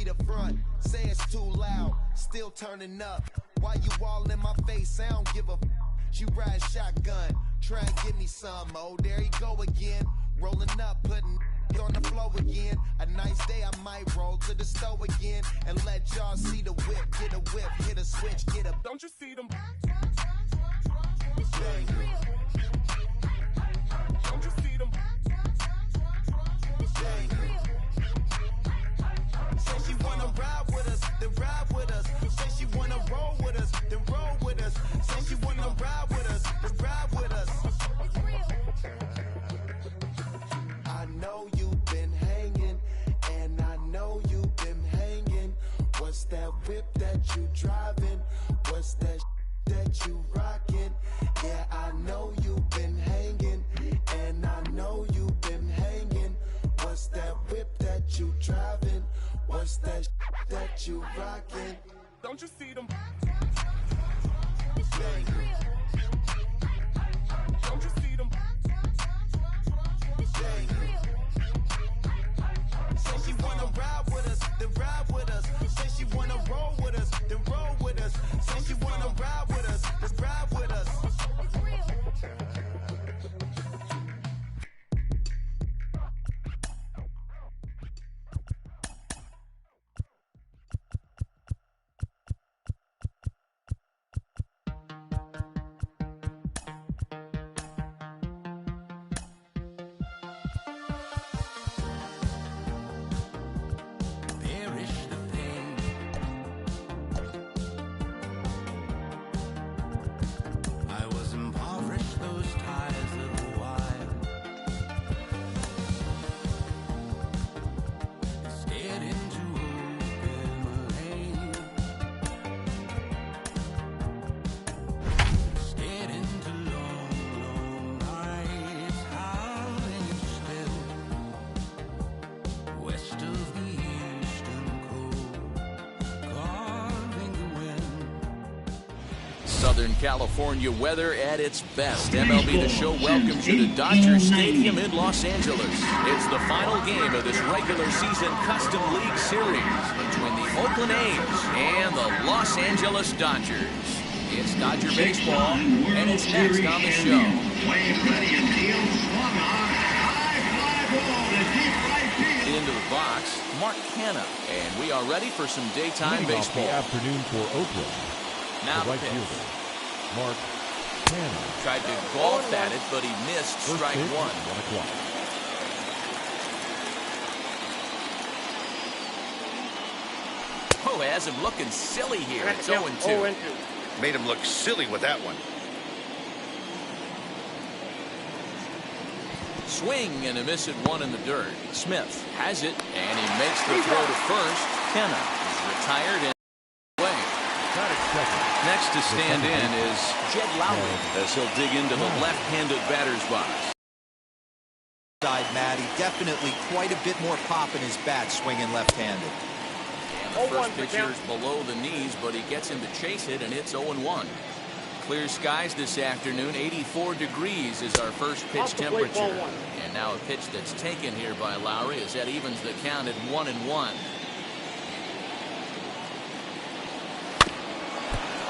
the front, say it's too loud, still turning up. Why you all in my face? I don't give a She ride shotgun, try and give me some. Oh, there you go again, rolling up, putting on the floor again. A nice day I might roll to the store again and let y'all see the whip. Get a whip, hit a switch, get a. Don't you see them? Don't you see them? Say she wanna ride with us, then ride with us. Say she wanna roll with us, then roll with us. Say she wanna ride with us, then ride with us. I know you've been hanging, and I know you've been hanging. What's that whip that you driving? What's that that you rocking? Yeah, I know you've been hanging, and I know you've been hanging. What's that whip that you driving? What's that that you rocking? Don't you see them? Don't you see them? Say she wanna ride with us, then ride with us. Say she wanna roll with us, then roll with us. Say she wanna ride with us, then ride with us. Southern California weather at its best. MLB The Show welcomes you to Dodger Stadium in Los Angeles. It's the final game of this regular season Custom League Series between the Oakland A's and the Los Angeles Dodgers. It's Dodger baseball, and it's next on the show. Into the box, Mark Canha, and we are ready for some daytime baseball. The afternoon for Oakland. Now the right pitch. fielder, Mark Canha. Tried to golf at it, but he missed strike one. 1 o'clock. Oh, has him looking silly here. It's 0-2. Made him look silly with that one. Swing and a miss at one in the dirt. Smith has it, and he makes the throw to first. Canha is retired and away. Next to stand in is Jed Lowry as he'll dig into the left-handed batter's box. Matty, definitely quite a bit more pop in his bat swinging left-handed. And the first pitcher is below the knees, but he gets him to chase it, and it's 0-1. Clear skies this afternoon. 84 degrees is our first pitch temperature. And now a pitch that's taken here by Lowry as that evens the count at 1-1.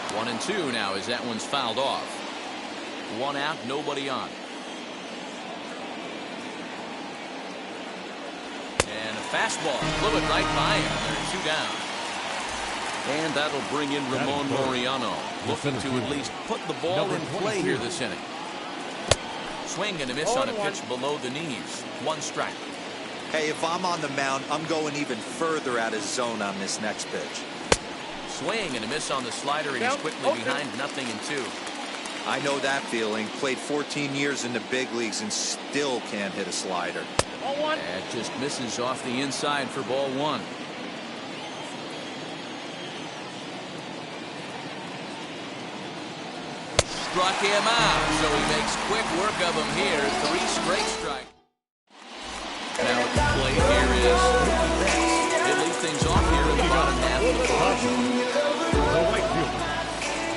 1-2 now as that one's fouled off. One out, nobody on. And a fastball blew it right by him. There's two down. And that'll bring in Ramon Laureano, looking to at least put the ball in play here this inning. Swing and a miss on a pitch below the knees. One strike. Hey, if I'm on the mound, I'm going even further out of zone on this next pitch. Swing and a miss on the slider, and he's quickly behind 0-2. I know that feeling. Played 14 years in the big leagues and still can't hit a slider. That just misses off the inside for ball one. Struck him out, so he makes quick work of him here. 3 straight strikes. Now at the plate here is he'll lead things off here in the bottom half of the first. The right fielder,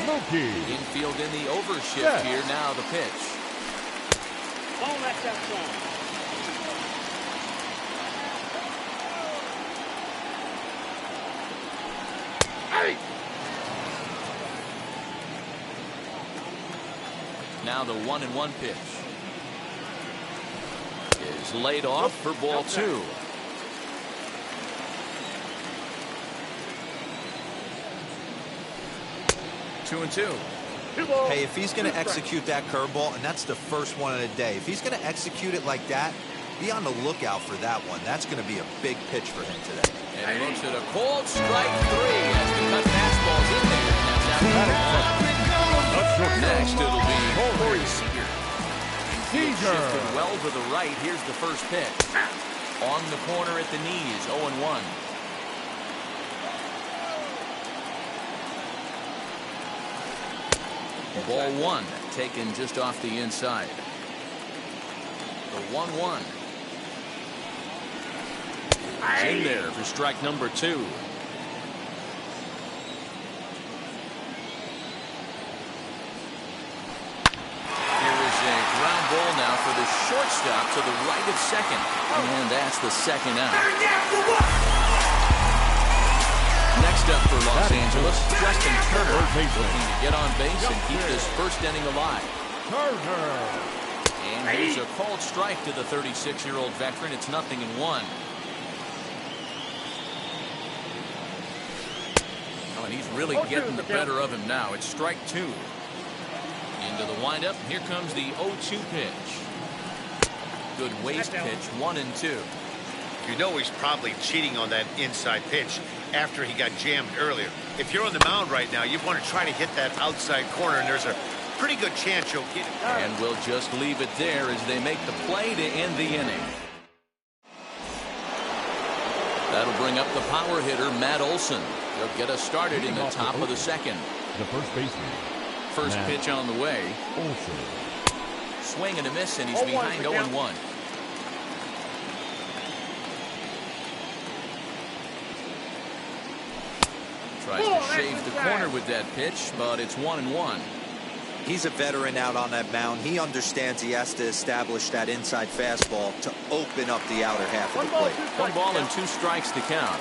Mookie. Infield in the overshift here. Now the pitch. Now the 1-1 pitch is laid off for ball 2. Two and 2. Hey, if he's going to execute that curveball, and that's the first one of the day, if he's going to execute it like that, be on the lookout for that one. That's going to be a big pitch for him today. And he looks at a called strike 3 as the cut fastball's in there. And that's out. Next, it'll be Corey Seager. Shifted well to the right. Here's the first pitch. On the corner at the knees, 0-1. Ball 1, taken just off the inside. The 1-1. In there for strike number 2. Here is a ground ball now for the shortstop to the right of second. And that's the second out. Next up for Los Angeles, Justin Turner, looking to get on base and keep this first inning alive. And here's a called strike to the 36-year-old veteran. It's 0-1. Oh, and he's really getting the better of him now. It's strike 2. Into the windup. Here comes the 0-2 pitch. Good waist pitch, 1-2. You know he's probably cheating on that inside pitch after he got jammed earlier. If you're on the mound right now, you want to try to hit that outside corner, and there's a pretty good chance you'll get it. And we'll just leave it there as they make the play to end the inning. That'll bring up the power hitter, Matt Olson. He'll get us started in the top of the second. The first baseman. First pitch on the way. Olson. Swing and a miss, and he's behind 0-1. Tries to shave the corner with that pitch, but it's 1-1. He's a veteran out on that mound. He understands he has to establish that inside fastball to open up the outer half of the plate. 1 ball and 2 strikes to count.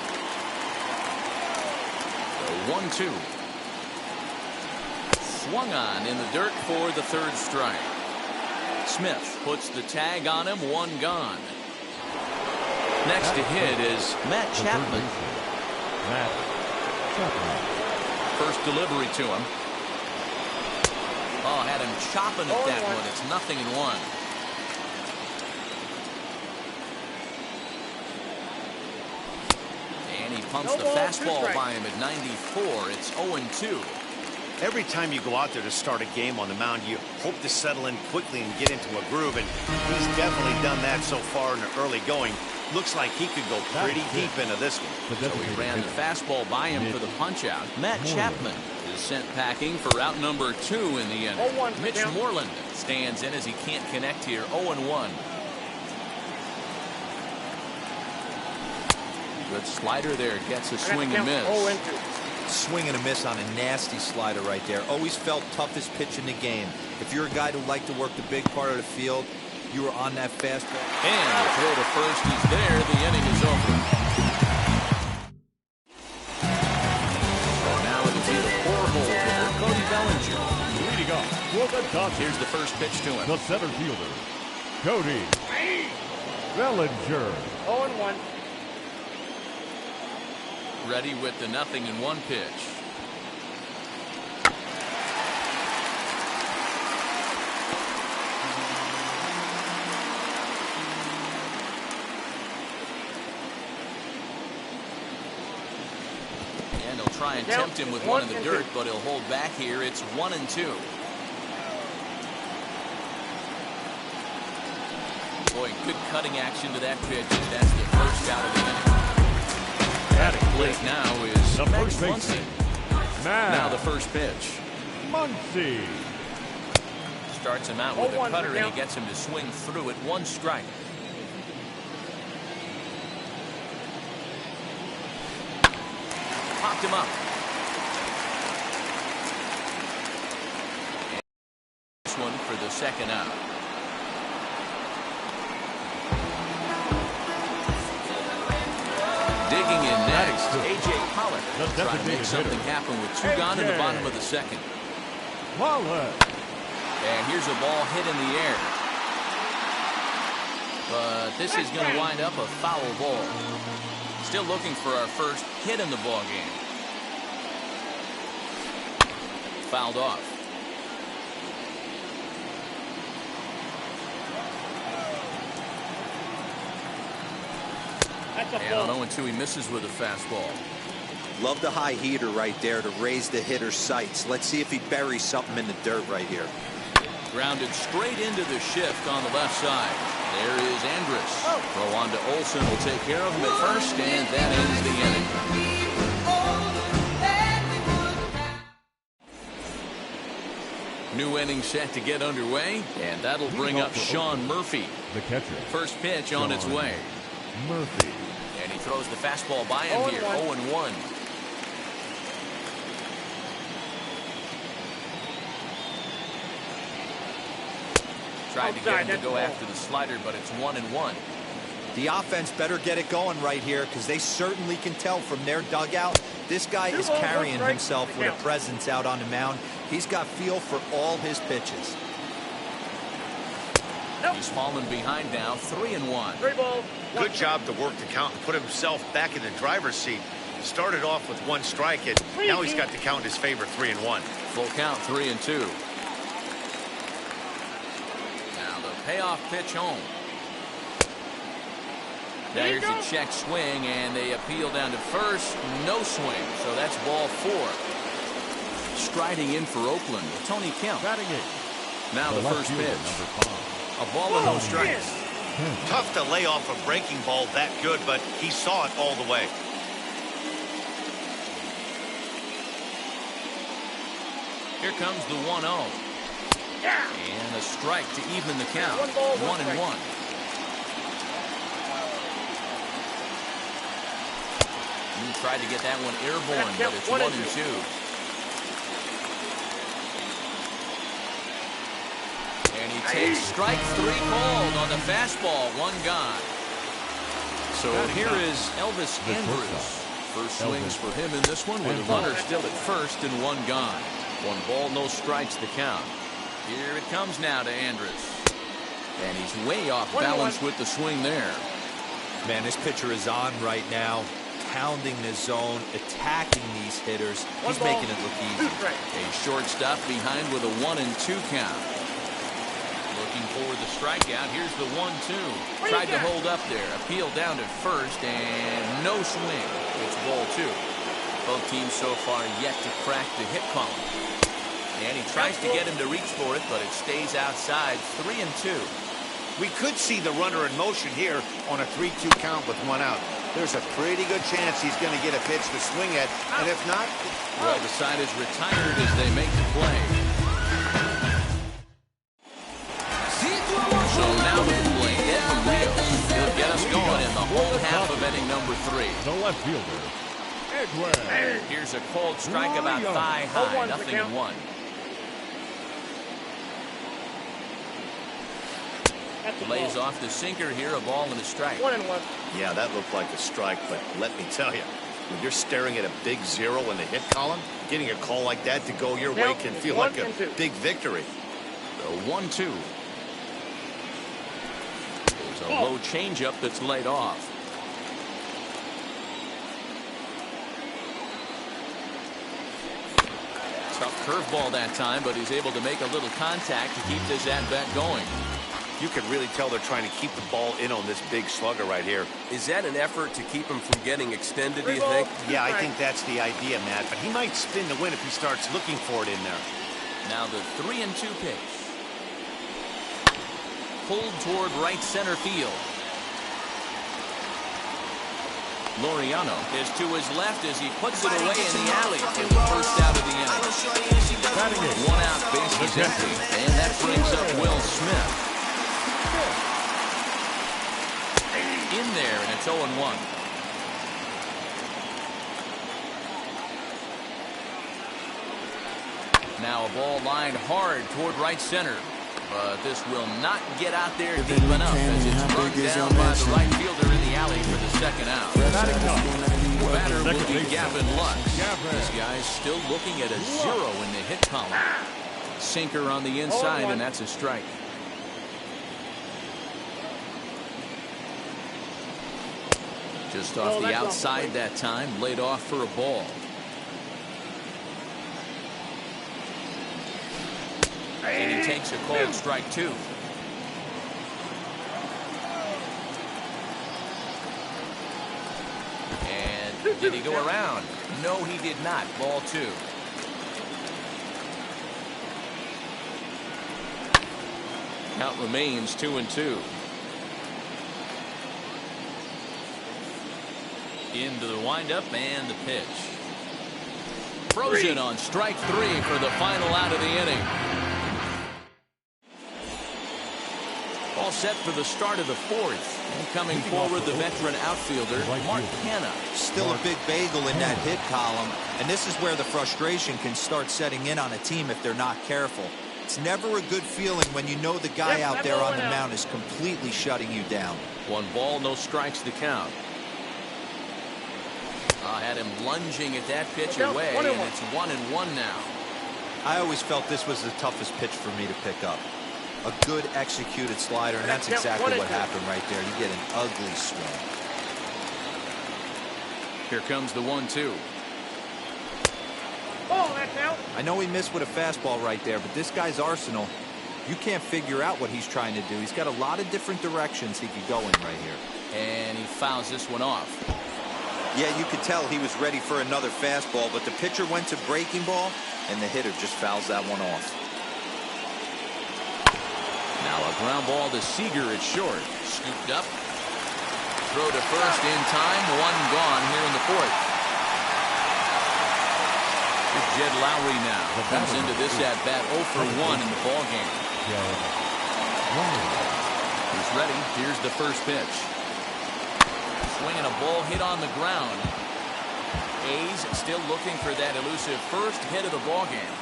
The 1-2. Swung on in the dirt for the 3rd strike. Smith puts the tag on him, 1 gone. Next to hit is Matt Chapman. Matt Chapman. First delivery to him. Oh, had him chopping at that one. It's 0-1. And he pumps the fastball by him at 94. It's 0-2. Every time you go out there to start a game on the mound, you hope to settle in quickly and get into a groove, and he's definitely done that so far in the early going. Looks like he could go pretty deep into this one. So he ran the fastball by him for the punch-out. Matt Chapman is sent packing for out number 2 in the inning. Mitch Moreland stands in as he can't connect here. 0-1. Good slider there. Gets a swing and miss. Swing and a miss on a nasty slider right there. Always felt toughest pitch in the game. If you're a guy who liked to work the big part of the field, you were on that fastball. And the throw to first. He's there. The inning is over. So now it'll be the 4-hole hitter, Cody Bellinger. Leading off for the Dodgers. Here's the first pitch to him. The center fielder, Cody Bellinger. 0-1. Ready with the 0-1 pitch. And he'll try and tempt him with one in the dirt, but he'll hold back here. It's 1-2. Boy, good cutting action to that pitch. That's the first out of the inning. At plate now is the first baseman. Now the first pitch. Muncy. Starts him out with a cutter, and he gets him to swing through it. 1 strike. Popped him up. And this one for the second out. Digging in next A.J. Pollock The trying to make designated something hitter. happen with two gone in the bottom of the second. Pollock. And here's a ball hit in the air. But this is going to wind up a foul ball. Still looking for our first hit in the ball game. Fouled off. And on 0-2, he misses with a fastball. Love the high heater right there to raise the hitter's sights. Let's see if he buries something in the dirt right here. Grounded straight into the shift on the left side. There is Andrus. Throw on to Olsen, will take care of him at first, and that ends the inning. New inning set to get underway, and that'll bring up Sean Murphy. The catcher. First pitch on its way. Murphy. And he throws the fastball by him here. 0-1. Tried to get him to go after the slider, but it's 1-1. The offense better get it going right here because they certainly can tell from their dugout this guy is carrying himself with a presence out on the mound. He's got feel for all his pitches. He's fallen behind now, 3-1. Good job to work the count and put himself back in the driver's seat. Started off with one strike, and now he's got the count in his favor, 3-1. Full count, 3-2. Now the payoff pitch home. There's a check swing, and they appeal down to first. No swing, so that's ball 4. Striding in for Oakland, Tony Kemp. Batting it. Now the first fielder, pitch. number 5. A ball and no strikes. Tough to lay off a breaking ball that good, but he saw it all the way. Here comes the 1-0. And a strike to even the count. 1-1. He tried to get that one airborne, but it's 1-2. And he takes strike 3 called on the fastball. 1 gone. So here is Elvis Andrus. First swings for him in this one with a runner still at first and 1 gone. 1 ball, no strikes to count. Here it comes now to Andrus. And he's way off balance with the swing there. Man, this pitcher is on right now, pounding the zone, attacking these hitters. He's making it look easy. A shortstop behind with a 1-2 count. Looking for the strikeout. Here's the 1-2. Tried to hold up there. Appeal down to first, and no swing. It's ball 2. Both teams so far yet to crack the hit column. And he tries to get him to reach for it, but it stays outside. 3-2. We could see the runner in motion here on a 3-2 count with 1 out. There's a pretty good chance he's going to get a pitch to swing at, and if not... Well, the side is retired as they make the play. So now we play Edwin Rios. He'll get us going in the whole half of inning number 3. The left fielder. Edwin. Here's a cold strike about thigh high. 0-1. Lays off the sinker here, a ball and a strike. 1-1. Yeah, that looked like a strike, but let me tell you, when you're staring at a big 0 in the hit column, getting a call like that to go your way can feel like a big victory. The 1-2. There's a low changeup that's laid off. Tough curveball that time, but he's able to make a little contact to keep this at-bat going. You can really tell they're trying to keep the ball in on this big slugger right here. Is that an effort to keep him from getting extended, do you think? Yeah, I think that's the idea, Matt, but he might spin the win if he starts looking for it in there. Now the 3-2 pitch. Pulled toward right center field. Loriano is to his left as he puts it away in the alley for the first out of the inning. 1 out, base is empty, and that brings up Will Smith. In there, and it's 0-1. Now a ball lined hard toward right center. But this will not get out there deep enough as it's run down by the right fielder in the alley for the 2nd out. The batter will second be baseman, Gavin Lux. Gavin. This guy's still looking at a 0 in the hit column. Sinker on the inside, and that's a strike. Just off the outside that time, laid off for a ball. And he takes a called strike 2. And did he go around? No, he did not. Ball 2. Count remains 2-2. Into the windup and the pitch. Frozen on strike 3 for the final out of the inning. All set for the start of the 4th. And coming forward, the veteran outfielder, Mark Hanna. Still a big bagel in that hit column, and this is where the frustration can start setting in on a team if they're not careful. It's never a good feeling when you know the guy out there on the mound is completely shutting you down. 1 ball, no strikes to count. Had him lunging at that pitch away, and it's 1-1 now. I always felt this was the toughest pitch for me to pick up. A good executed slider, and that's exactly what happened right there. You get an ugly swing. Here comes the 1-2. I know he missed with a fastball right there, but this guy's arsenal, you can't figure out what he's trying to do. He's got a lot of different directions he could go in right here. And he fouls this one off. Yeah, you could tell he was ready for another fastball, but the pitcher went to breaking ball, and the hitter just fouls that one off. Now a ground ball to Seager at short. Scooped up. Throw to first in time. 1 gone here in the 4th. Jed Lowry now comes into this at-bat 0 for 1 in the ballgame. He's ready. Here's the first pitch. Swinging a ball hit on the ground. A's still looking for that elusive first hit of the ballgame.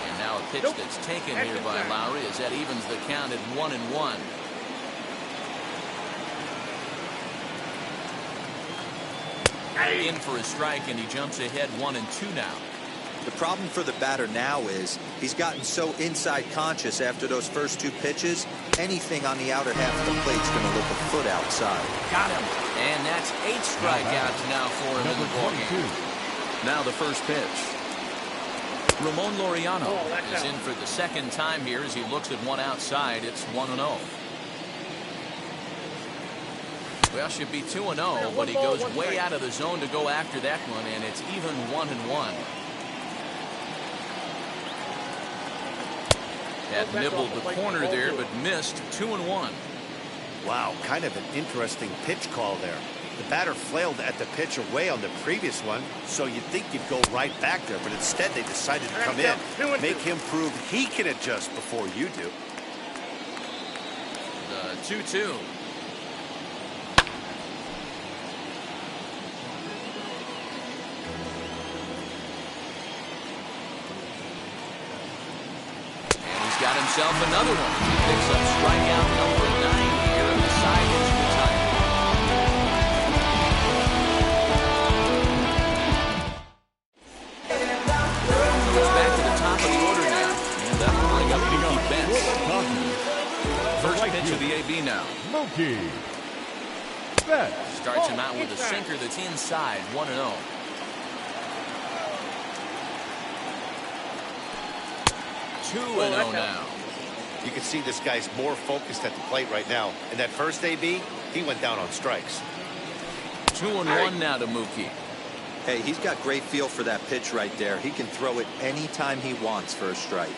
And now a pitch that's taken here by Lowry as that evens the count at 1-1. In for a strike, and he jumps ahead 1-2 now. The problem for the batter now is he's gotten so inside conscious after those first 2 pitches, anything on the outer half of the plate's going to look a foot outside. Got him. And that's 8 strikeouts now for him in the ballgame. Now the first pitch. Ramon Laureano is in for the 2nd time here as he looks at one outside. It's 1-0. Well, should be 2-0, but he goes way out of the zone to go after that one, and it's even 1-1. Had nibbled the corner there, but missed. 2-1. Wow, kind of an interesting pitch call there. The batter flailed at the pitch away on the previous one, so you'd think you'd go right back there, but instead they decided to come in, make him prove he can adjust before you do. The 2-2. Got himself another one. He picks up strikeout number 9 here in the side hits retirement. Goes back to the top of the order now, and that will bring up Mookie Betts. First pitch of the AB now. Mookie Betts starts him out with a sinker that's inside. 1-0. Now. You can see this guy's more focused at the plate right now. And that first AB, he went down on strikes. 2-1 now to Mookie. Hey, he's got great feel for that pitch right there. He can throw it anytime he wants for a strike.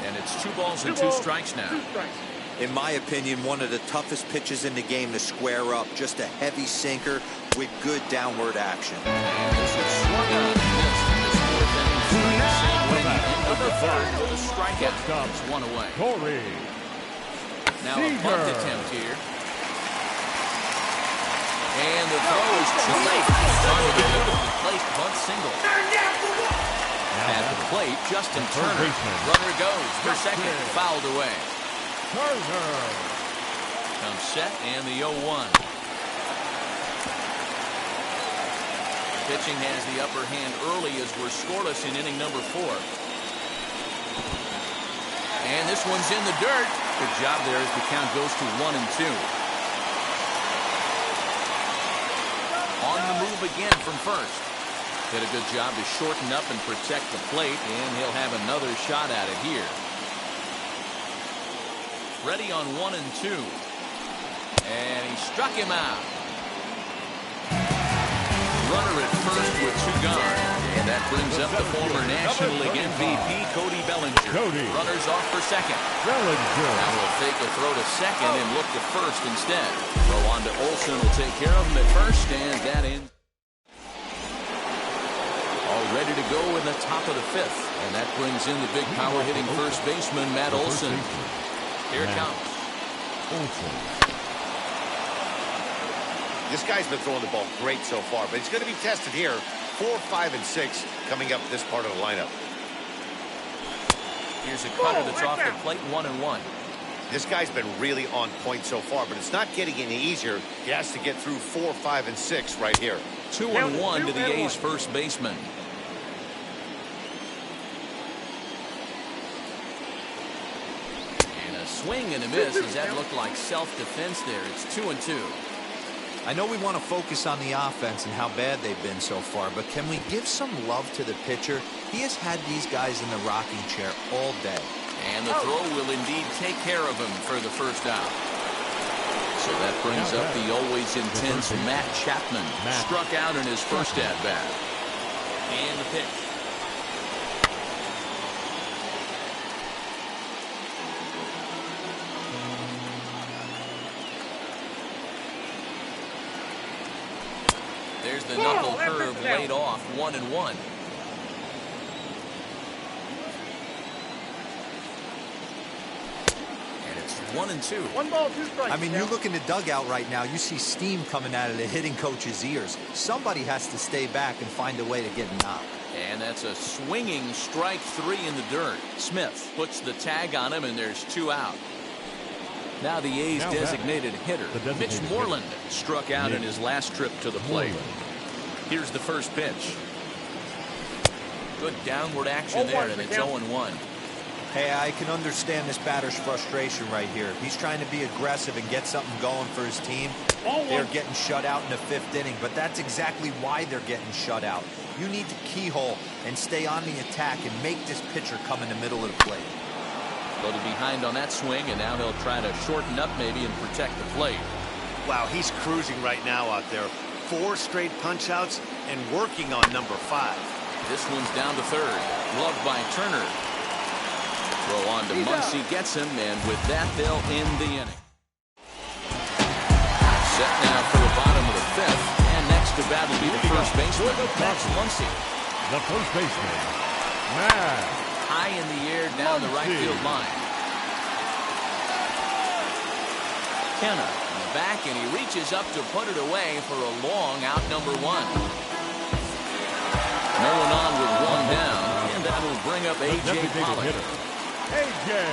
And it's 2 balls and 2 strikes now. In my opinion, one of the toughest pitches in the game to square up. Just a heavy sinker with good downward action. And this is swung on and missed in this 4th inning. Number 5 with a strikeout. It's 1 away. Corey now a bunt attempt here. And the throw is too late. On to the beautifully placed bunt single. At the plate, Justin Turner. Runner goes for second. Fouled away. Turner comes set, and the 0-1. Pitching has the upper hand early as we're scoreless in inning number 4. And this one's in the dirt. Good job there as the count goes to 1-2. On the move again from first. Did a good job to shorten up and protect the plate, and he'll have another shot at it here. Ready on 1-2. And he struck him out. Runner at first with 2 gone. And that brings up the former National League MVP, Cody Bellinger. Runners off for second. Bellinger. Now we'll fake a throw to second and look to first instead. Throw on to Olsen will take care of him at first, and that ends. All ready to go in the top of the 5th. And that brings in the big power-hitting first baseman, Matt Olsen. Here it comes. This guy's been throwing the ball great so far, but he's going to be tested here. 4, 5, and 6 coming up this part of the lineup. Here's a cutter that's off the plate, 1-1. This guy's been really on point so far, but it's not getting any easier. He has to get through 4, 5, and 6 right here. 2-1 to the A's first baseman. And a swing and a miss. Does that look like self-defense there? It's 2-2. I know we want to focus on the offense and how bad they've been so far, but can we give some love to the pitcher? He has had these guys in the rocking chair all day. And the throw will indeed take care of him for the first out. So that brings up the always intense Matt Chapman. Struck out in his first at-bat. And the pitch. There's the knuckle curve laid off, 1-1. And it's 1-2. 1 ball, 2 strikes. I mean, you look in the dugout right now, you see steam coming out of the hitting coach's ears. Somebody has to stay back and find a way to get knocked. And that's a swinging strike 3 in the dirt. Smith puts the tag on him, and there's 2 out. Now the A's designated hitter, Mitch Moreland, struck out in his last trip to the plate. Here's the first pitch. Good downward action there, and it's 0-1. Hey, I can understand this batter's frustration right here. He's trying to be aggressive and get something going for his team. They're getting shut out in the 5th inning, but that's exactly why they're getting shut out. You need to keyhole and stay on the attack and make this pitcher come in the middle of the plate. Loaded behind on that swing, and now he'll try to shorten up maybe and protect the plate. Wow, he's cruising right now out there. 4 straight punch-outs and working on number 5. This one's down to third. Gloved by Turner. Throw on to Muncy, gets him, and with that, they'll end the inning. Set now for the bottom of the 5th, and next to bat will be the first baseman, Max Muncy. The first baseman, Max. High in the air down the right field line. Kenna in the back, and he reaches up to put it away for a long out number 1. No one on with 1 down, and that will bring up A.J. Pollock. A.J.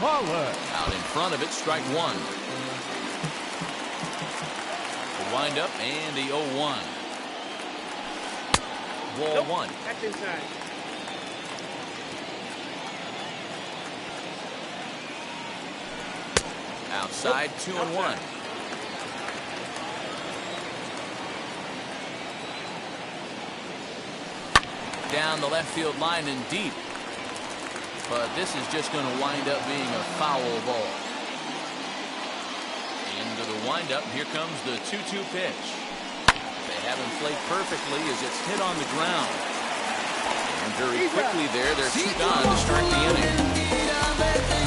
Pollock. Out in front of it, strike 1. The windup and the 0-1. Ball 1. That's inside. Outside, 2-1. Down the left field line and deep. But this is just going to wind up being a foul ball. Into the windup, here comes the 2-2 pitch. They have him played perfectly as it's hit on the ground. And very quickly there, they're 2 gone to start the inning.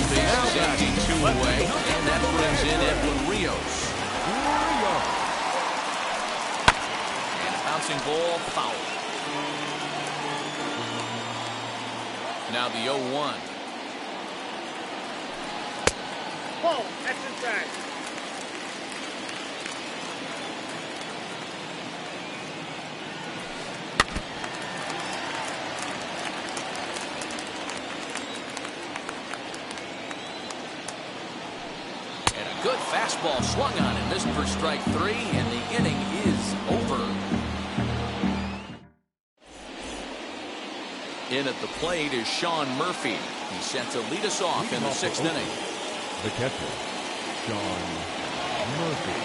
Big safety 2 away, and that brings in Edwin Rios. And a bouncing ball, foul. Now the 0-1. Ball, that's inside. And a good fastball swung on and missed for strike 3, and the inning is over. In at the plate is Sean Murphy. He's set to lead us off in the 6th inning. The catcher, Sean Murphy.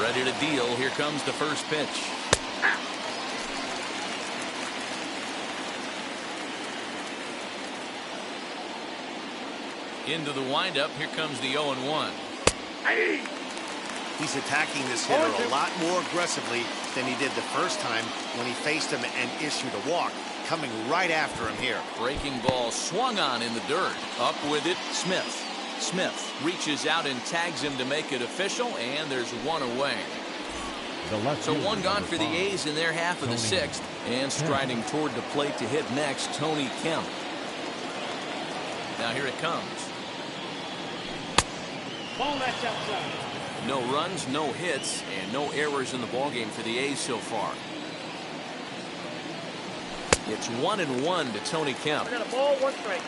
Ready to deal. Here comes the first pitch. Into the windup. Here comes the 0-1. He's attacking this hitter a lot more aggressively than he did the first time when he faced him and issued a walk. Coming right after him here. Breaking ball swung on in the dirt. Up with it, Smith. Smith reaches out and tags him to make it official, and there's one away. So one gone for the A's in their half of the 6th, and striding toward the plate to hit next, Tony Kemp. Now here it comes. Ball that's outside. No runs, no hits, and no errors in the ballgame for the A's so far. It's 1-1 to Tony Kemp. We got a ball, 1 strike.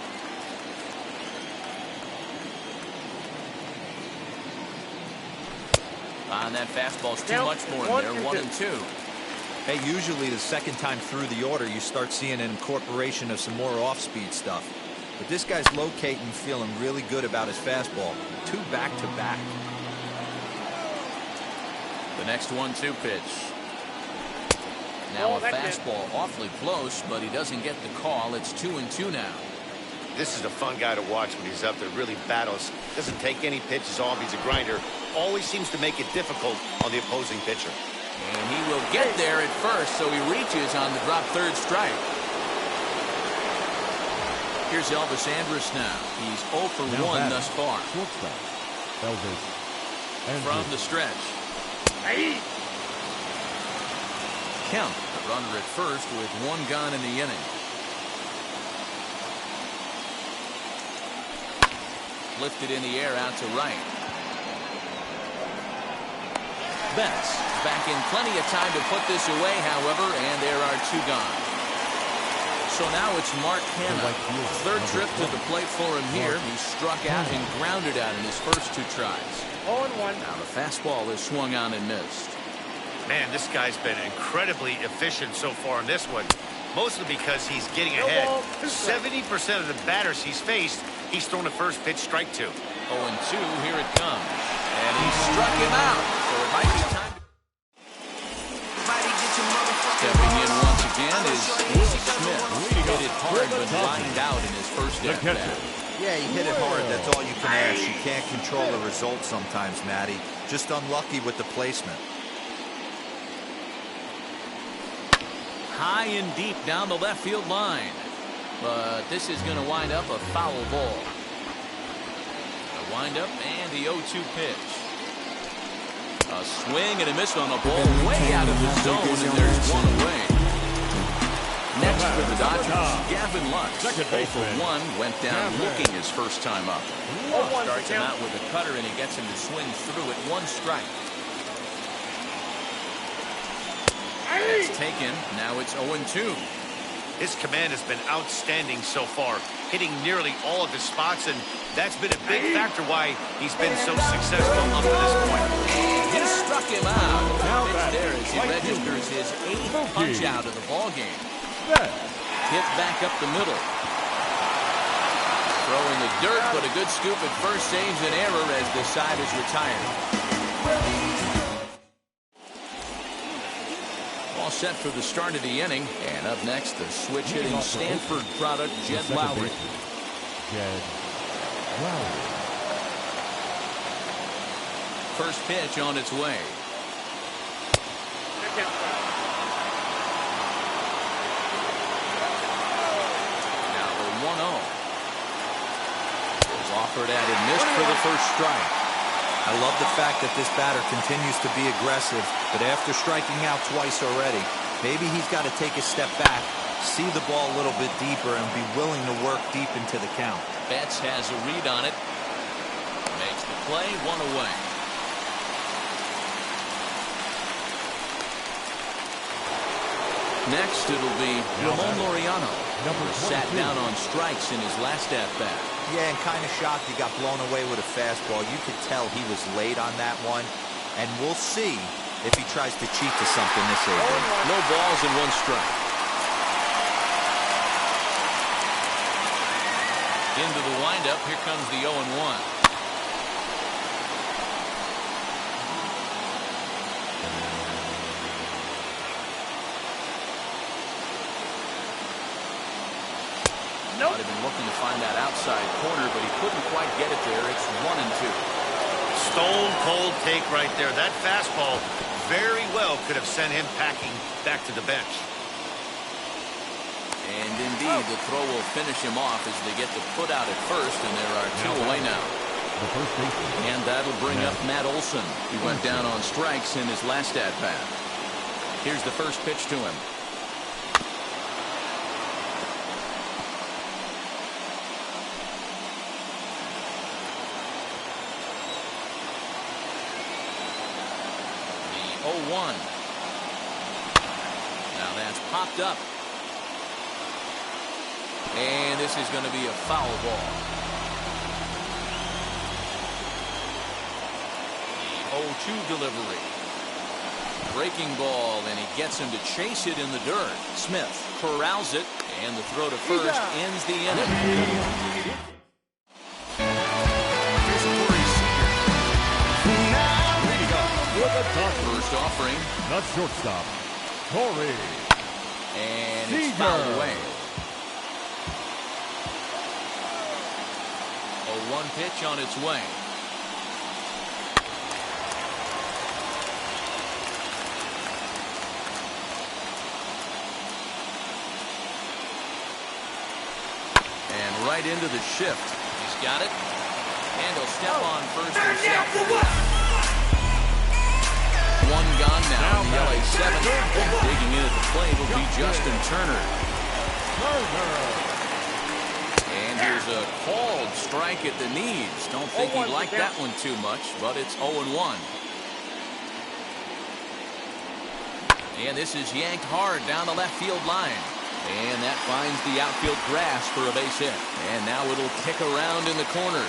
On that fastball's too much for him there. 1-2. Hey, usually the second time through the order, you start seeing an incorporation of some more off-speed stuff. But this guy's locating, feeling really good about his fastball. 2 back-to-back. The next 1-2 pitch. Now a fastball awfully close, but he doesn't get the call. It's 2-2 now. This is a fun guy to watch when he's up there. Really battles. Doesn't take any pitches off. He's a grinder. Always seems to make it difficult on the opposing pitcher. And he will get there at first, so he reaches on the drop third strike. Here's Elvis Andrus now. He's 0 for 1 thus far. Shortstop, Elvis Andrus. From the stretch. Kemp, the runner at first with 1 gone in the inning. Lifted in the air out to right. Betts back in plenty of time to put this away, however, and there are 2 gone. So now it's Mark Hanna. 3rd trip to the plate for him here. He struck out and grounded out in his first 2 tries. 0-1. Now the fastball is swung on and missed. Man, this guy's been incredibly efficient so far in this one. Mostly because he's getting ahead. 70% of the batters he's faced, he's thrown a first pitch strike to. 0-2, here it comes. And he struck him out. So it might be time. Stepping in once again is Will Smith. Hit it hard but lined out in his first at-bat. Yeah, he hit it hard. That's all you can ask. You can't control the result sometimes, Matty. Just unlucky with the placement. High and deep down the left field line. But this is going to wind up a foul ball. The windup and the 0-2 pitch. A swing and a miss on the ball way out of the zone, and there's 1 away. Next for the Dodgers, Gavin Lux. 0 for 1, went down looking his first time up. Starts him out with a cutter, and he gets him to swing through at 1 strike. It's taken. Now it's 0-2. His command has been outstanding so far, hitting nearly all of his spots, and that's been a big factor why he's been so successful up to this point. He struck him out. Now there as he registers his 8th punch out of the ballgame. Hit back up the middle. Throw in the dirt, but a good scoop at first saves an error as the side is retired. All set for the start of the inning. And up next, the switch-hitting Stanford product, Jed Lowry. Jed Lowry. First pitch on its way. Now the 1-0. Was offered at and missed for the first strike. I love the fact that this batter continues to be aggressive, but after striking out twice already, maybe he's got to take a step back, see the ball a little bit deeper, and be willing to work deep into the count. Betts has a read on it. Makes the play, 1 away. Next, it'll be Ramon Laureano. Sat down on strikes in his last at-bat. Yeah, and kind of shocked he got blown away with a fastball. You could tell he was late on that one, and we'll see if he tries to cheat to something this evening. No balls and 1 strike. Into the windup. Here comes the 0-1. Might have been looking to find that outside corner, but he couldn't quite get it there. It's 1-2. Stone cold take right there. That fastball very well could have sent him packing back to the bench. And indeed, the throw will finish him off as they get the put out at first, and there are two away now. The first baseman. And that'll bring up Matt Olson. He went down on strikes in his last at-bat. Here's the first pitch to him. The 0-1. Now that's popped up. And this is going to be a foul ball. The 0-2 delivery. Breaking ball, and he gets him to chase it in the dirt. Smith corrals it, and the throw to first ends the inning. Here's Corey Seager. First offering. Not shortstop. Corey. And it's Seager. fouled away. 0-1 pitch on its way. And right into the shift. He's got it. And he'll step on first himself. One gone now in the LA 7th. Digging in at the plate will be Justin Turner. And here's a called strike at the knees. Don't think he liked that one too much, but it's 0-1. And this is yanked hard down the left field line. And that finds the outfield grass for a base hit. And now it'll kick around in the corner.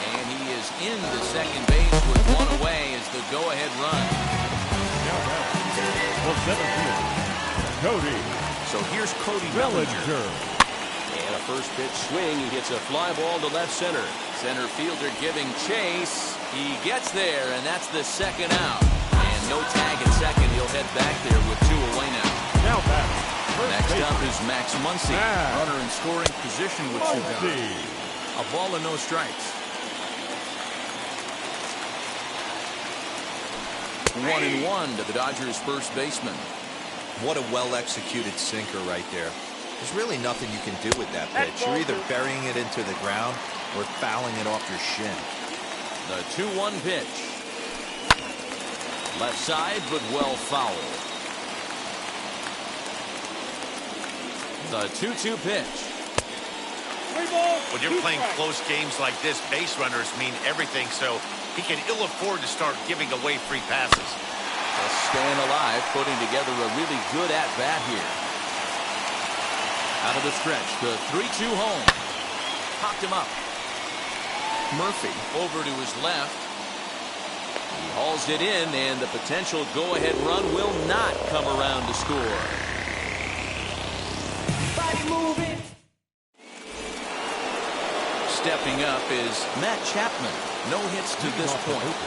And he is in the second base with one away as the go-ahead run. For center field, Cody. So here's Cody Bellinger. And a first pitch swing. He hits a fly ball to left center. Center fielder giving chase. He gets there, and that's the second out. And no tag at second. He'll head back there with two away now. Now back. Next up is Max Muncy. Max. Runner in scoring position with two down. A ball and no strikes. 1-1 to the Dodgers first baseman. What a well-executed sinker right there. There's really nothing you can do with that pitch. You're either burying it into the ground or fouling it off your shin. The 2-1 pitch. Left side, but well fouled. The 2-2 pitch. When you're playing close games like this, base runners mean everything, so he can ill afford to start giving away free passes. Just staying alive, putting together a really good at-bat here. Out of the stretch, the 3-2 home. Popped him up. Murphy over to his left. He hauls it in, and the potential go-ahead run will not come around to score. Body moving. Stepping up is Matt Chapman. No hits to this point.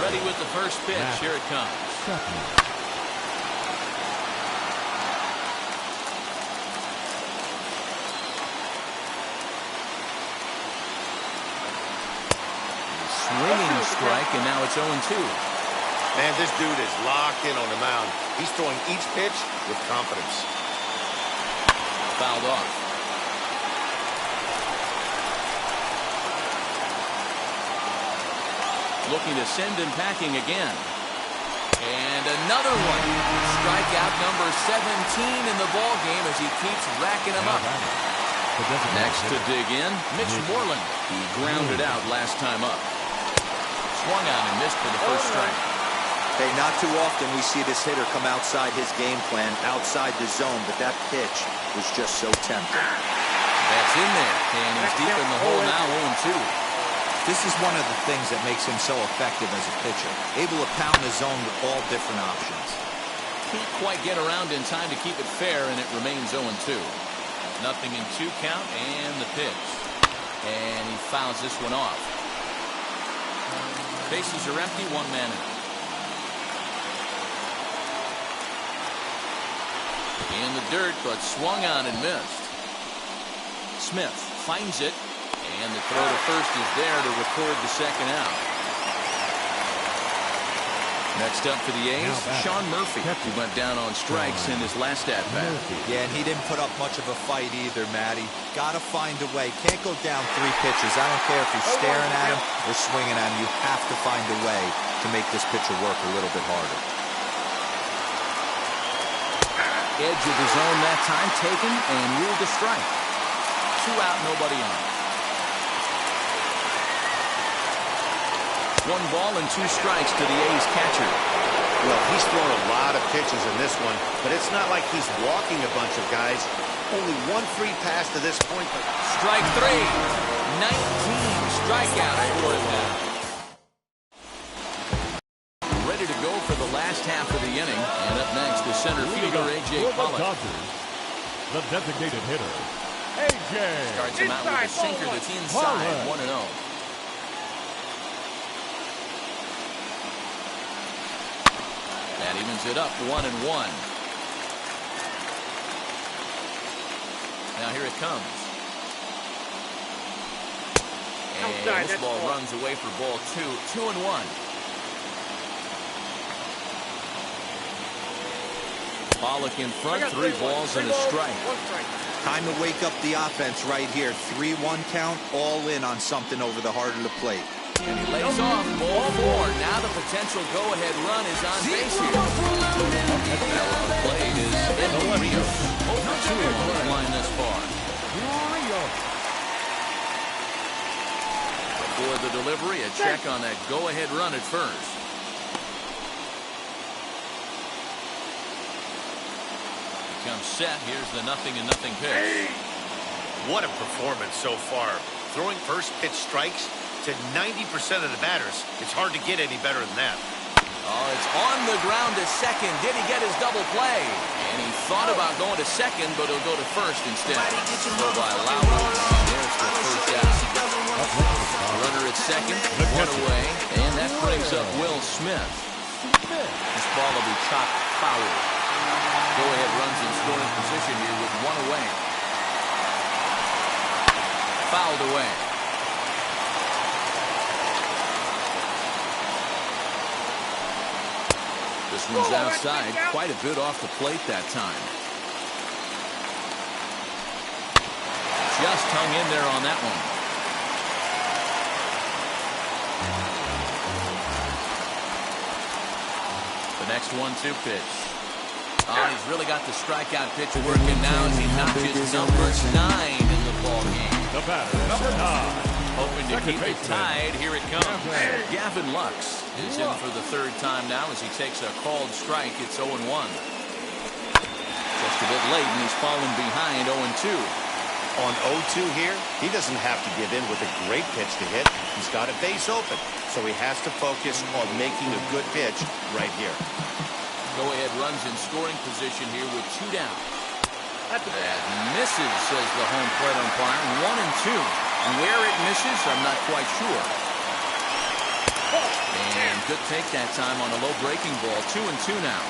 Ready with the first pitch. Here it comes. Swinging strike, and now it's 0-2. Man, this dude is locked in on the mound. He's throwing each pitch with confidence. Fouled off. Looking to send him packing again. And another one. Strikeout number 17 in the ballgame as he keeps racking them up. Next to dig in, Mitch Moreland. He grounded out last time up. Swung on and missed for the first strike. Hey, not too often we see this hitter come outside his game plan, outside the zone, but that pitch was just so tempting. That's in there, and he's deep in the hole now, 0-2. This is one of the things that makes him so effective as a pitcher, able to pound the zone with all different options. Can't quite get around in time to keep it fair, and it remains 0-2. 0-2 count and the pitch. And he fouls this one off. Bases are empty, 1 man out. In the dirt, but swung on and missed. Smith finds it, and the throw to first is there to record the second out. Next up for the A's, Sean Murphy, who went down on strikes in his last at-bat. Yeah, and he didn't put up much of a fight either, Matty. Got to find a way. Can't go down 3 pitches. I don't care if you're staring at him or swinging at him. You have to find a way to make this pitcher work a little bit harder. Edge of the zone that time taken and ruled a strike. 2 out, nobody on. 1 ball and 2 strikes to the A's catcher. Well, he's thrown a lot of pitches in this one, but it's not like he's walking a bunch of guys. Only 1 free pass to this point. Strike 3. 19 strikeouts for him now. Ready to go for the last half of the inning. And up next, the center fielder, A.J. Pollock. The designated hitter, A.J. Starts him out with a sinker that's inside, 1-0. That evens it up, 1-1. Now here it comes. And this ball runs away for ball 2. 2-1. Pollock in front, 3 balls and a strike. Time to wake up the offense right here. 3-1 count, all in on something over the heart of the plate. And he lays off ball 4. Now the potential go-ahead run is on base here. Now on the plate is Edwin Rios. Over 2 on the line thus far. Before the delivery, a check on that go-ahead run at first. Becomes set. Here's the 0-0 pitch. What a performance so far. Throwing first pitch strikes to 90% of the batters. It's hard to get any better than that. Oh, it's on the ground to second. Did he get his double play? And he thought about going to second, but he'll go to first instead. Throw by Lowry. There's the first out. Runner at second, 1 away, and that brings up Will Smith. This ball will be chopped foul. Go-ahead runs in scoring position here with 1 away. Fouled away. This one's outside, quite a bit off the plate that time. Just hung in there on that one. The next 1-2 pitch. Oh, he's really got the strikeout pitch working now as he notches number 9 in the ball game. The batter, number 9. Hoping to keep it tied. Here it comes. Gavin Lux is in for the 3rd time now as he takes a called strike. It's 0-1. Just a bit late, and he's fallen behind 0-2. On 0-2 here, he doesn't have to give in with a great pitch to hit. He's got a base open, so he has to focus on making a good pitch right here. Go-ahead runs in scoring position here with 2 down. That misses, says the home plate umpire. 1-2. Where it misses, I'm not quite sure. And good take that time on a low breaking ball. 2-2 now.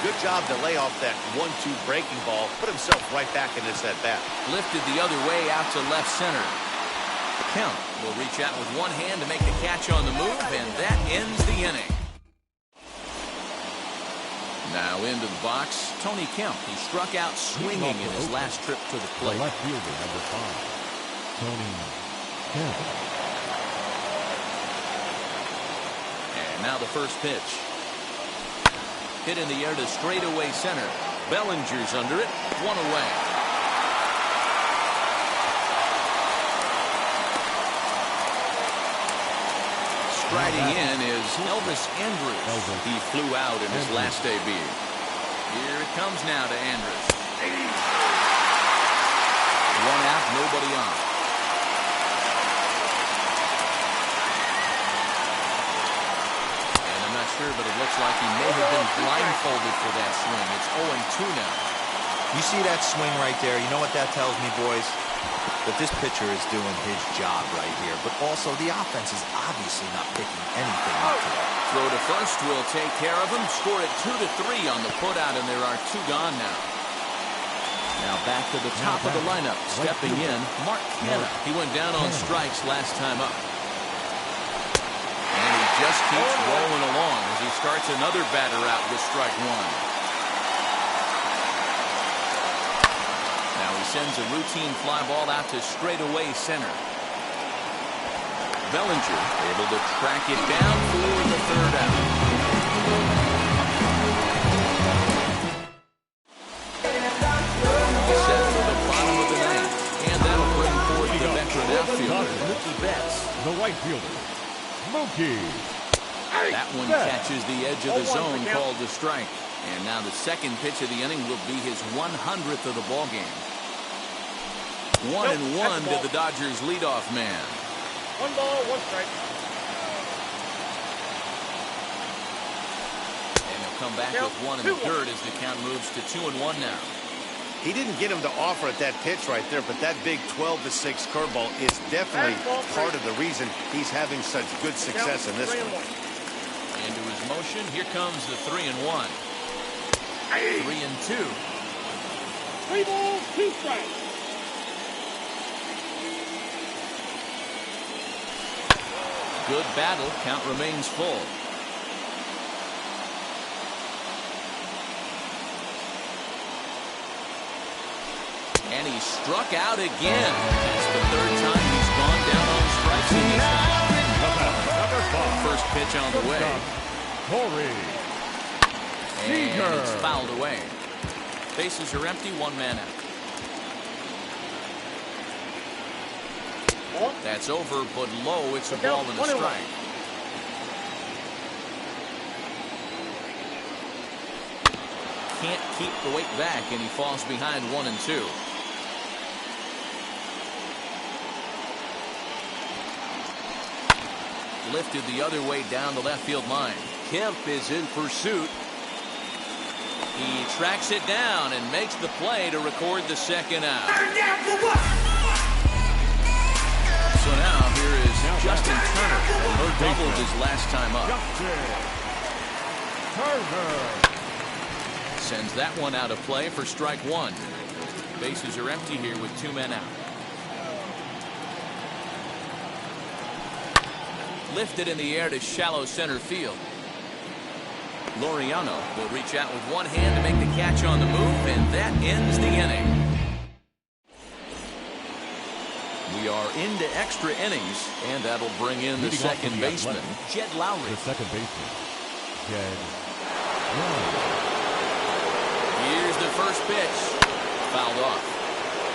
Good job to lay off that 1-2 breaking ball. Put himself right back in this at-bat. Lifted the other way out to left center. Kemp will reach out with 1 hand to make the catch on the move, and that ends the inning. Now into the box, Tony Kemp. He struck out swinging in his last trip to the plate. The left fielder, number 5. Tony Kemp. And now the first pitch. Hit in the air to straightaway center. Bellinger's under it. 1 away. Striding in is Elvis Andrus. He flew out in his last debut. Here it comes now to Andrus. 1 out, nobody on. But it looks like he may have been blindfolded for that swing. It's 0-2 now. You see that swing right there? You know what that tells me, boys? That this pitcher is doing his job right here. But also, the offense is obviously not picking anything up today. Throw to first will take care of him. Score it 2-3 on the putout, and there are 2 gone now. Now back to the top of the lineup. Stepping in, Mark Canha. He went down on strikes last time up. And he just keeps rolling along as he starts another batter out with strike 1. Now he sends a routine fly ball out to straightaway center. Bellinger able to track it down for the 3rd out. Set for the bottom of the 9th, and that'll bring forth the veteran outfielder, Mookie Betts. The right fielder, Mookie. That one catches the edge of the zone, called the strike. And now the second pitch of the inning will be his 100th of the ball game. 1-1 to the Dodgers leadoff man. 1 ball, 1 strike. And he'll come back with 1 in the 3rd as the count moves to 2-1 now. He didn't get him to offer at that pitch right there, but that big 12-6 curveball is definitely part of the reason he's having such good success in this one. Into his motion, here comes the 3-1. 3-2. 3 balls, 2 strikes. Good battle. Count remains full. And he struck out again. That's the 3rd time he's gone down on strikes in this one. First pitch on the way. And it's fouled away. Bases are empty, 1 man out. That's over, but low. It's a ball and a strike. Can't keep the weight back, and he falls behind 1-2. Lifted the other way down the left field line. Kemp is in pursuit. He tracks it down and makes the play to record the 2nd out. So now here is Justin Turner. He doubled his last time up. Sends that one out of play for strike 1. Bases are empty here with 2 men out. Lifted in the air to shallow center field. Laureano will reach out with 1 hand to make the catch on the move, and that ends the inning. We are into extra innings, and that'll bring in the second baseman, Jed Lowry. The second baseman, Jed Lowry. Here's the first pitch. Fouled off.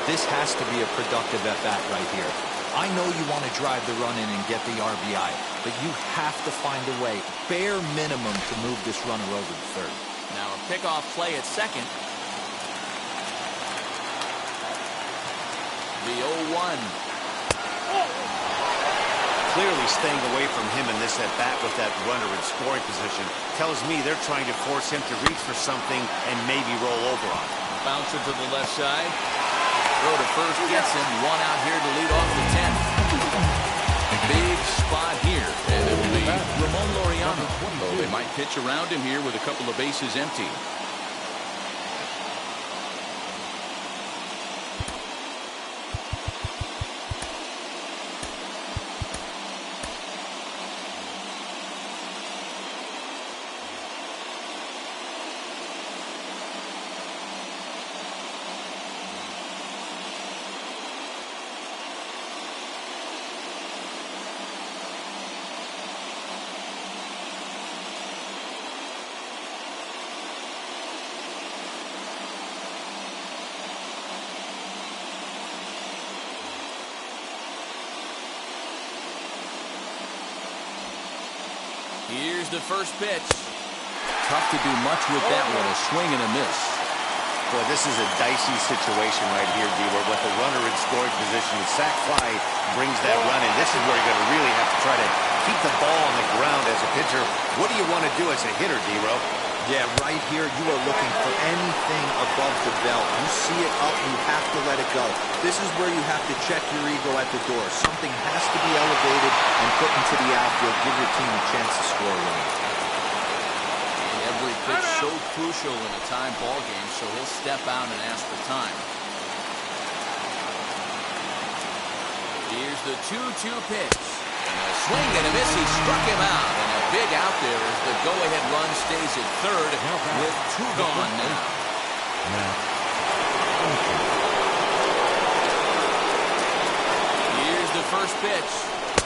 This has to be a productive at-bat right here. I know you want to drive the run in and get the RBI, but you have to find a way, bare minimum, to move this runner over to 3rd. Now a pickoff play at second. The 0-1. Clearly staying away from him in this at-bat with that runner in scoring position tells me they're trying to force him to reach for something and maybe roll over on it. Bounce it to the left side. Throw to first gets him. 1 out here to lead off the 10th. Big spot here. And it will be Ramon Laureano. Oh, they might pitch around him here with a couple of bases empty. Here's the first pitch. Tough to do much with that one. A swing and a miss. Boy, this is a dicey situation right here, D-Ward, with the runner in scoring position. The sac fly brings that run in. This is where you're going to really have to try to keep the ball on the ground as a pitcher. What do you want to do as a hitter, D-Ro? Yeah, right here, you are looking for anything above the belt. You see it up, you have to let it go. This is where you have to check your ego at the door. Something has to be elevated and put into the outfield. Give your team a chance to score runs. Every pitch so crucial in a tie ball game, so he'll step out and ask for time. Here's the 2-2 pitch. And a swing and a miss. He struck him out. And a big out there as the go-ahead run stays at third with 2 gone now. Here's the first pitch.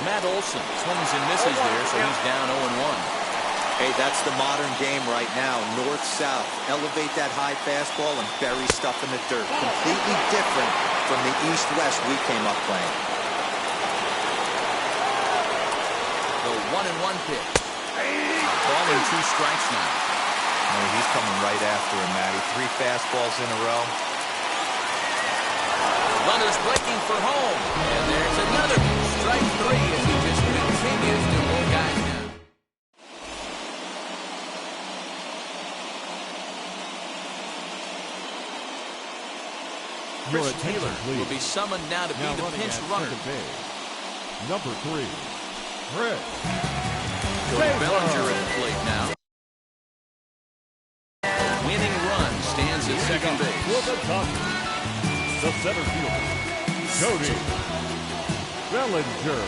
Matt Olson swings and misses there, so he's down 0-1. Hey, that's the modern game right now. North-south. Elevate that high fastball and bury stuff in the dirt. Completely different from the east-west we came up playing. The 1-1 pitch. Ball and 2 strikes now. No, he's coming right after him, Matty. 3 fastballs in a row. Runners breaking for home. And there's another strike 3 as he just continues to pull guys down. Chris Taylor will be summoned now to be the pinch runner. Number 3, Chris. Cody Bellinger at the plate now. Winning run stands at second base. For the Dodgers, the center fielder, Cody Bellinger.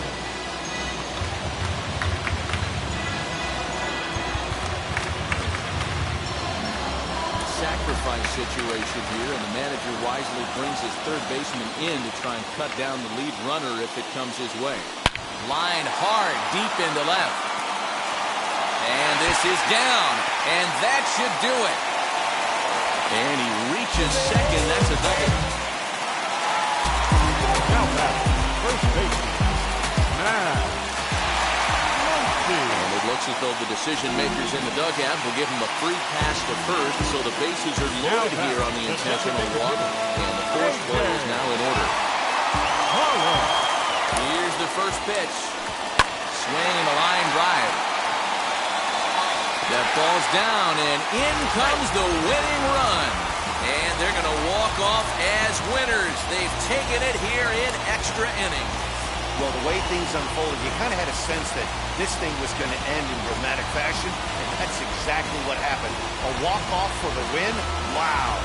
Sacrifice situation here, and the manager wisely brings his third baseman in to try and cut down the lead runner if it comes his way. Line hard deep into left. And this is down, and that should do it. And he reaches second. That's a double. Now back, first base, Matt. And it looks as though the decision makers in the dugout will give him a free pass to first, so the bases are loaded here on the intentional walk, and the force play is now in order. Here's the first pitch. Swing and a line drive. That ball's down, and in comes the winning run. And they're going to walk off as winners. They've taken it here in extra innings. Well, the way things unfolded, you kind of had a sense that this thing was going to end in dramatic fashion, and that's exactly what happened. A walk-off for the win? Wow.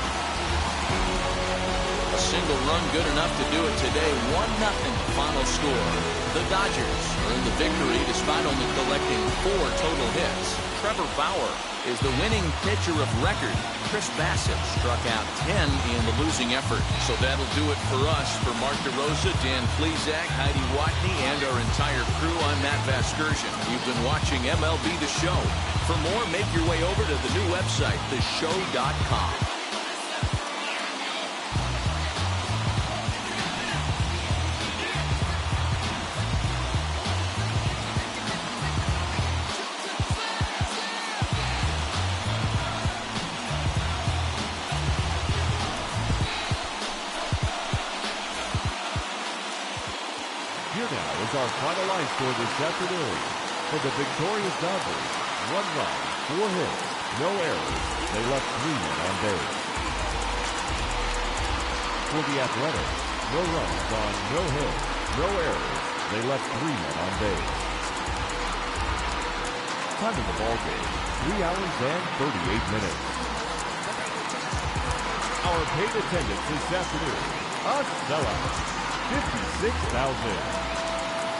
A single run good enough to do it today. 1-0 the final score. The Dodgers earned the victory despite only collecting 4 total hits. Trevor Bauer is the winning pitcher of record. Chris Bassett struck out 10 in the losing effort. So that'll do it for us. For Mark DeRosa, Dan Plesac, Heidi Watney, and our entire crew, I'm Matt Vasgersian. You've been watching MLB The Show. For more, make your way over to the new website, theshow.com. Here now is our final line score this afternoon. For the victorious Dodgers, 1 run, 4 hits, no errors. They left 3 men on base. For the Athletics, no runs on no hits, no errors. They left 3 men on base. Time of the ball game, 3 hours and 38 minutes. Our paid attendance this afternoon, a sellout, 56,000.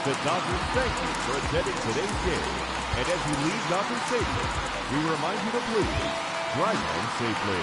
The Dodgers thank you for attending today's game. And as you leave Dodger Stadium, we remind you to please drive home safely.